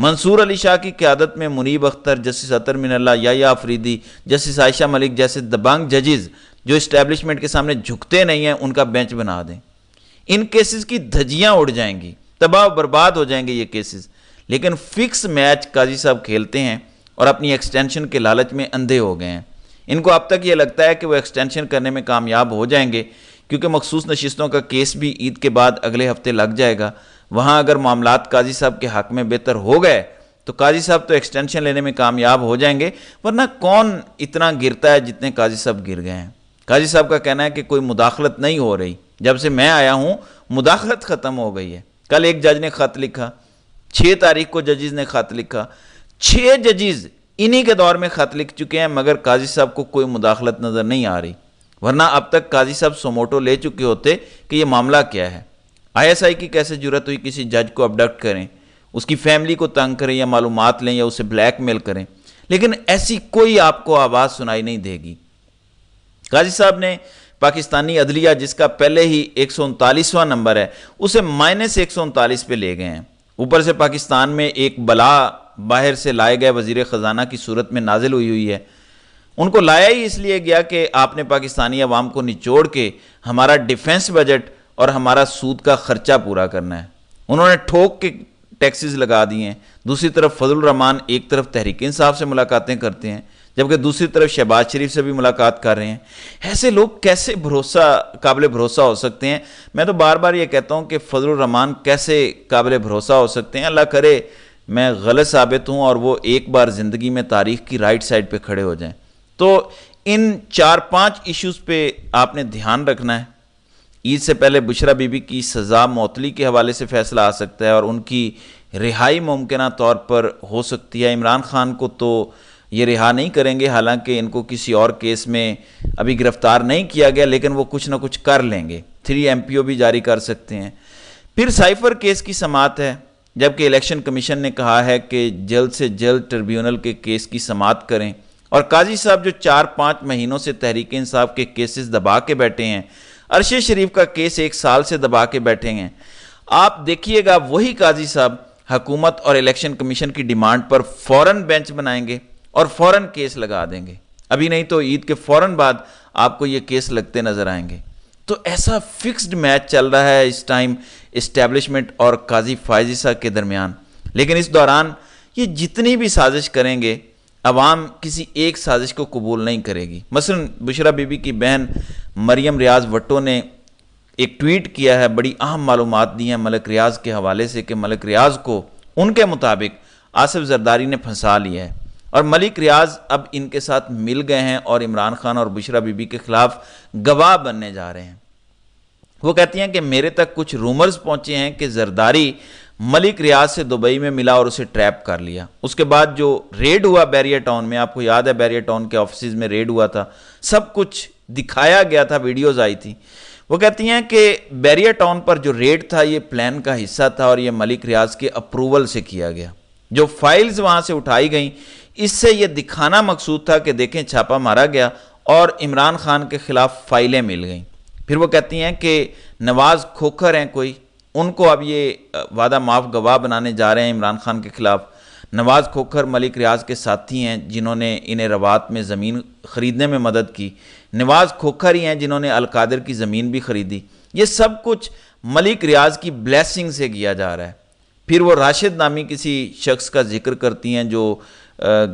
منصور علی شاہ کی قیادت میں منیب اختر، جسٹس اطہر من اللہ، یحییٰ آفریدی، جسٹس عائشہ ملک جیسے دبنگ ججز جو اسٹیبلشمنٹ کے سامنے جھکتے نہیں ہیں، ان کا بینچ بنا دیں۔ ان کیسز کی دھجیاں اڑ جائیں گی، تباہ و برباد ہو جائیں گے یہ کیسز۔ لیکن فکس میچ قاضی صاحب کھیلتے ہیں اور اپنی ایکسٹینشن کے لالچ میں اندھے ہو گئے ہیں۔ ان کو اب تک یہ لگتا ہے کہ وہ ایکسٹینشن کرنے میں کامیاب ہو جائیں گے، کیونکہ مخصوص نشستوں کا کیس بھی عید کے بعد اگلے ہفتے لگ جائے گا۔ وہاں اگر معاملات قاضی صاحب کے حق میں بہتر ہو گئے تو قاضی صاحب تو ایکسٹینشن لینے میں کامیاب ہو جائیں گے، ورنہ کون اتنا گرتا ہے جتنے قاضی صاحب گر گئے ہیں۔ قاضی صاحب کا کہنا ہے کہ کوئی مداخلت نہیں ہو رہی، جب سے میں آیا ہوں مداخلت ختم ہو گئی ہے۔ کل ایک جج نے خط لکھا، 6 تاریخ کو ججز نے خط لکھا، 6 ججز انہی کے دور میں خط لکھ چکے ہیں، مگر قاضی صاحب کو کوئی مداخلت نظر نہیں آ رہی، ورنہ اب تک قاضی صاحب سوموٹو لے چکے ہوتے کہ یہ معاملہ کیا ہے۔ ISI کی کیسے جرت ہوئی کسی جج کو ابڈکٹ کریں، اس کی فیملی کو تنگ کریں یا معلومات لیں یا اسے بلیک میل کریں، لیکن ایسی کوئی آپ کو آواز سنائی نہیں دے گی۔ قاضی صاحب نے پاکستانی عدلیہ جس کا پہلے ہی 139واں نمبر ہے، اسے -139 پہ لے گئے ہیں۔ اوپر سے پاکستان میں ایک بلا باہر سے لائے گئے وزیر خزانہ کی صورت میں نازل ہوئی ہے۔ ان کو لایا ہی اس لیے گیا کہ آپ نے پاکستانی عوام کو نچوڑ کے ہمارا ڈیفنس بجٹ اور ہمارا سود کا خرچہ پورا کرنا ہے۔ انہوں نے ٹھوک کے ٹیکسز لگا دیے ہیں۔ دوسری طرف فضل الرحمان ایک طرف تحریک انصاف سے ملاقاتیں کرتے ہیں، جبکہ دوسری طرف شہباز شریف سے بھی ملاقات کر رہے ہیں۔ ایسے لوگ کیسے قابل بھروسہ ہو سکتے ہیں؟ میں تو بار بار یہ کہتا ہوں کہ فضل الرحمان کیسے قابل بھروسہ ہو سکتے ہیں؟ اللہ کرے میں غلط ثابت ہوں اور وہ ایک بار زندگی میں تاریخ کی رائٹ سائڈ پہ کھڑے ہو جائیں۔ تو ان 4-5 ایشوز پہ آپ نے دھیان رکھنا ہے۔ عید سے پہلے بشرا بی بی کی سزا معطلی کے حوالے سے فیصلہ آ سکتا ہے اور ان کی رہائی ممکنہ طور پر ہو سکتی ہے۔ عمران خان کو تو یہ رہا نہیں کریں گے، حالانکہ ان کو کسی اور کیس میں ابھی گرفتار نہیں کیا گیا، لیکن وہ کچھ نہ کچھ کر لیں گے۔ 3 MPO بھی جاری کر سکتے ہیں۔ پھر سائفر کیس کی سماعت ہے، جبکہ الیکشن کمیشن نے کہا ہے کہ جلد سے جلد ٹریبیونل کے کیس کی سماعت کریں، اور قاضی صاحب جو 4-5 مہینوں سے تحریک انصاف کے کیسز دبا کے بیٹھے ہیں، عرشد شریف کا کیس 1 سال سے دبا کے بیٹھے ہیں، آپ دیکھیے گا وہی قاضی صاحب حکومت اور الیکشن کمیشن کی ڈیمانڈ پر فوراً بینچ بنائیں گے اور فوراً کیس لگا دیں گے۔ ابھی نہیں تو عید کے فوراً بعد آپ کو یہ کیس لگتے نظر آئیں گے۔ تو ایسا فکسڈ میچ چل رہا ہے اس ٹائم اسٹیبلشمنٹ اور قاضی فائز عیسیٰ کے درمیان، لیکن اس دوران یہ جتنی بھی سازش کریں گے، عوام کسی ایک سازش کو قبول نہیں کرے گی۔ مثلا بشرا بی بی کی بہن مریم ریاض وٹو نے ایک ٹویٹ کیا ہے، بڑی اہم معلومات دی ہیں ملک ریاض کے حوالے سے کہ ملک ریاض کو ان کے مطابق آصف زرداری نے پھنسا لیا ہے، اور ملک ریاض اب ان کے ساتھ مل گئے ہیں اور عمران خان اور بشرا بی بی کے خلاف گواہ بننے جا رہے ہیں۔ وہ کہتی ہیں کہ میرے تک کچھ رومرز پہنچے ہیں کہ زرداری ملک ریاض سے دبئی میں ملا اور اسے ٹریپ کر لیا۔ اس کے بعد جو ریڈ ہوا بیریئر ٹاؤن میں، آپ کو یاد ہے بیریئر ٹاؤن کے آفیسز میں ریڈ ہوا تھا، سب کچھ دکھایا گیا تھا، ویڈیوز آئی تھی۔ وہ کہتی ہیں کہ بیریئر ٹاؤن پر جو ریڈ تھا یہ پلان کا حصہ تھا اور یہ ملک ریاض کے اپروول سے کیا گیا۔ جو فائلز وہاں سے اٹھائی گئیں، اس سے یہ دکھانا مقصود تھا کہ دیکھیں چھاپا مارا گیا اور عمران خان کے خلاف فائلیں مل گئیں۔ پھر وہ کہتی ہیں کہ نواز کھوکھر ہیں کوئی، ان کو اب یہ وعدہ معاف گواہ بنانے جا رہے ہیں عمران خان کے خلاف۔ نواز کھوکھر ملک ریاض کے ساتھی ہیں جنہوں نے انہیں روات میں زمین خریدنے میں مدد کی، نواز کھوکھر ہی ہیں جنہوں نے القادر کی زمین بھی خریدی۔ یہ سب کچھ ملک ریاض کی بلیسنگ سے کیا جا رہا ہے۔ پھر وہ راشد نامی کسی شخص کا ذکر کرتی ہیں جو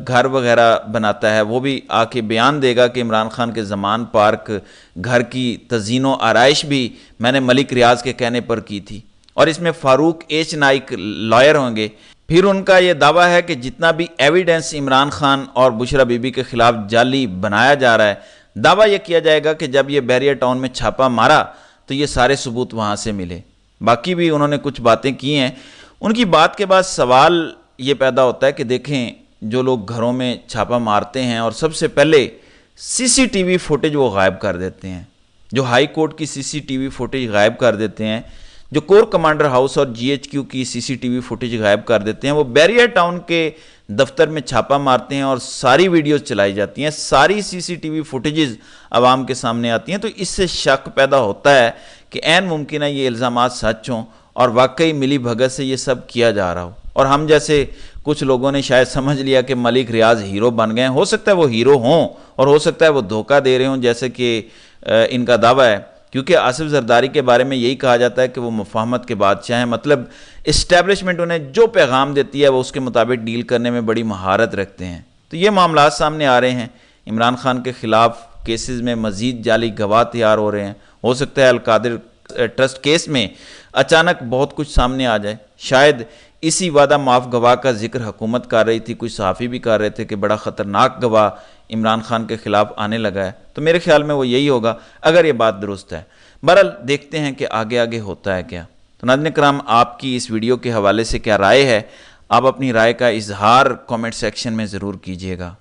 گھر وغیرہ بناتا ہے، وہ بھی آ کے بیان دے گا کہ عمران خان کے زمان پارک گھر کی تزئین و آرائش بھی میں نے ملک ریاض کے کہنے پر کی تھی، اور اس میں فاروق ایچ نائک لائر ہوں گے۔ پھر ان کا یہ دعویٰ ہے کہ جتنا بھی ایویڈنس عمران خان اور بشرا بی بی کے خلاف جعلی بنایا جا رہا ہے، دعویٰ یہ کیا جائے گا کہ جب یہ بیریئر ٹاؤن میں چھاپا مارا تو یہ سارے ثبوت وہاں سے ملے۔ باقی بھی انہوں نے کچھ باتیں کی ہیں۔ ان کی بات کے بعد سوال یہ پیدا ہوتا ہے کہ دیکھیں جو لوگ گھروں میں چھاپا مارتے ہیں اور سب سے پہلے CCTV فوٹیج وہ غائب کر دیتے ہیں، جو ہائی کورٹ کی CCTV فوٹیج غائب کر دیتے ہیں، جو کور کمانڈر ہاؤس اور GHQ کی CCTV فوٹیج غائب کر دیتے ہیں، وہ بیریئر ٹاؤن کے دفتر میں چھاپا مارتے ہیں اور ساری ویڈیوز چلائی جاتی ہیں، ساری CCTV فوٹیجز عوام کے سامنے آتی ہیں۔ تو اس سے شک پیدا ہوتا ہے کہ عین ممکن ہے یہ الزامات سچ ہوں اور واقعی ملی بھگت سے یہ سب کیا جا رہا ہو۔ اور ہم جیسے کچھ لوگوں نے شاید سمجھ لیا کہ ملک ریاض ہیرو بن گئے ہیں. ہو سکتا ہے وہ ہیرو ہوں اور ہو سکتا ہے وہ دھوکہ دے رہے ہوں جیسے کہ ان کا دعویٰ ہے، کیونکہ آصف زرداری کے بارے میں یہی کہا جاتا ہے کہ وہ مفاہمت کے بادشاہ ہیں. مطلب اسٹیبلشمنٹ انہیں جو پیغام دیتی ہے وہ اس کے مطابق ڈیل کرنے میں بڑی مہارت رکھتے ہیں. تو یہ معاملات سامنے آ رہے ہیں. عمران خان کے خلاف کیسز میں مزید جعلی گواہ تیار ہو رہے ہیں. ہو سکتا ہے القادر ٹرسٹ کیس میں اچانک بہت کچھ سامنے آ جائے. شاید اسی وعدہ معاف گواہ کا ذکر حکومت کر رہی تھی، کچھ صحافی بھی کر رہے تھے کہ بڑا خطرناک گواہ عمران خان کے خلاف آنے لگا ہے. تو میرے خیال میں وہ یہی ہوگا اگر یہ بات درست ہے. بہرحال دیکھتے ہیں کہ آگے ہوتا ہے کیا. تو ناظرین کرام، آپ کی اس ویڈیو کے حوالے سے کیا رائے ہے؟ آپ اپنی رائے کا اظہار کامنٹ سیکشن میں ضرور کیجیے گا.